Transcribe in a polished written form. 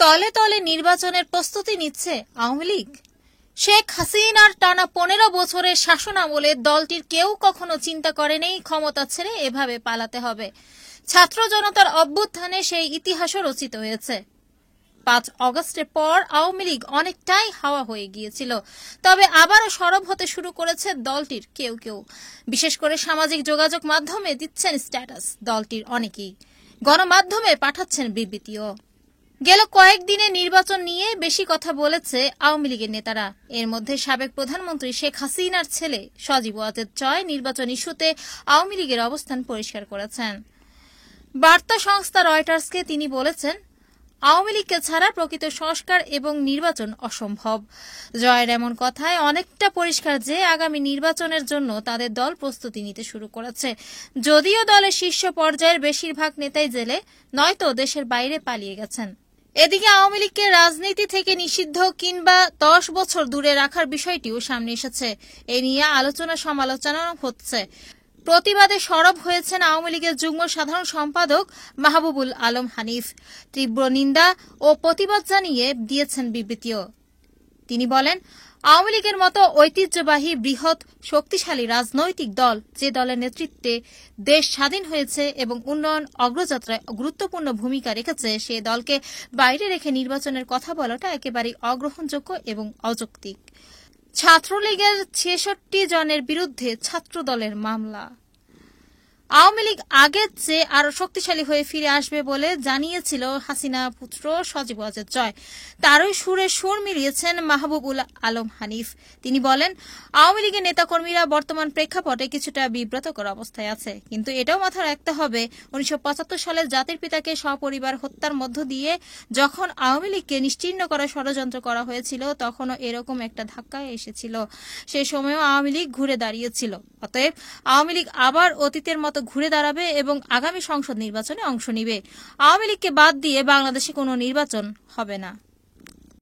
তলে তলে নির্বাচনের প্রস্তুতি নিচ্ছে আওয়ামী লীগ। শেখ হাসিনার টানা 15 বছরের শাসনামলে দলটির কেউ কখনো চিন্তা করেনি ক্ষমতা ছেড়ে এভাবে পালাতে হবে। ছাত্র জনতার অভ্যুত্থানে সেই ইতিহাসও রচিত হয়েছে। 5 অগস্টের পর আওয়ামী লীগ অনেকটাই হাওয়া হয়ে গিয়েছিল, তবে আবারও সরব হতে শুরু করেছে দলটির কেউ কেউ। বিশেষ করে সামাজিক যোগাযোগ মাধ্যমে দিচ্ছেন স্ট্যাটাস দলটির অনেকেই, গণমাধ্যমে পাঠাচ্ছেন বিবৃতিও। গেল কয়েকদিনে নির্বাচন নিয়ে বেশি কথা বলেছে আওয়ামী লীগের নেতারা। এর মধ্যে সাবেক প্রধানমন্ত্রী শেখ হাসিনার ছেলে সজীব ওয়াজেদ জয় নির্বাচন ইস্যুতে আওয়ামী লীগের অবস্থান পরিষ্কার করেছেন। বার্তা সংস্থা রয়টার্সকে তিনি বলেছেন, আওয়ামী লীগকে ছাড়া প্রকৃত সংস্কার এবং নির্বাচন অসম্ভব। জয়ের এমন কথায় অনেকটা পরিষ্কার যে আগামী নির্বাচনের জন্য তাদের দল প্রস্তুতি নিতে শুরু করেছে। যদিও দলের শীর্ষ পর্যায়ের বেশিরভাগ নেতাই জেলে নয়তো দেশের বাইরে পালিয়ে গেছেন। এদিকে আওয়ামী লীগকে রাজনীতি থেকে নিষিদ্ধ কিংবা 10 বছর দূরে রাখার বিষয়টিও সামনে এসেছে। এ নিয়ে আলোচনা সমালোচনা হচ্ছে। প্রতিবাদে সরব হয়েছেন আওয়ামী লীগের যুগ্ম সাধারণ সম্পাদক মাহবুবুল আলম হানিফ। তীব্র নিন্দা ও প্রতিবাদ জানিয়ে দিয়েছেন বিবৃতিও। তিনি বলেন, আওয়ামী লীগের মতো ঐতিহ্যবাহী বৃহৎ শক্তিশালী রাজনৈতিক দল, যে দলের নেতৃত্বে দেশ স্বাধীন হয়েছে এবং উন্নয়ন অগ্রযাত্রায় গুরুত্বপূর্ণ ভূমিকা রেখেছে, সে দলকে বাইরে রেখে নির্বাচনের কথা বলাটা একেবারেই অগ্রহণযোগ্য এবং অযৌক্তিক। ছাত্রলীগের 66 জনের বিরুদ্ধে ছাত্রদলের মামলা। আওয়ামী লীগ আগের চেয়ে আরও শক্তিশালী হয়ে ফিরে আসবে বলে জানিয়েছিল হাসিনা পুত্র সজীব ওয়াজেদ জয়। তারই সুরে সুর মিলিয়েছেন মাহবুবুল আলম হানিফ। তিনি বলেন, আওয়ামী লীগের নেতাকর্মীরা বর্তমান প্রেক্ষাপটে কিছুটা বিব্রতকর অবস্থায় আছে, কিন্তু এটাও মাথায় রাখতে হবে 1975 সালে জাতির পিতাকে সপরিবার হত্যার মধ্য দিয়ে যখন আওয়ামী লীগকে নিশ্চিহ্ন করার ষড়যন্ত্র করা হয়েছিল, তখনও এরকম একটা ধাক্কা এসেছিল। সে সময়ও আওয়ামী লীগ ঘুরে দাঁড়িয়েছিল। অতএব আওয়ামী লীগ আবার অতীতের মতো ঘুরে দাঁড়াবে এবং আগামী সংসদ নির্বাচনে অংশ নিবে। আওয়ামী লীগকে বাদ দিয়ে বাংলাদেশে কোনো নির্বাচন হবে না।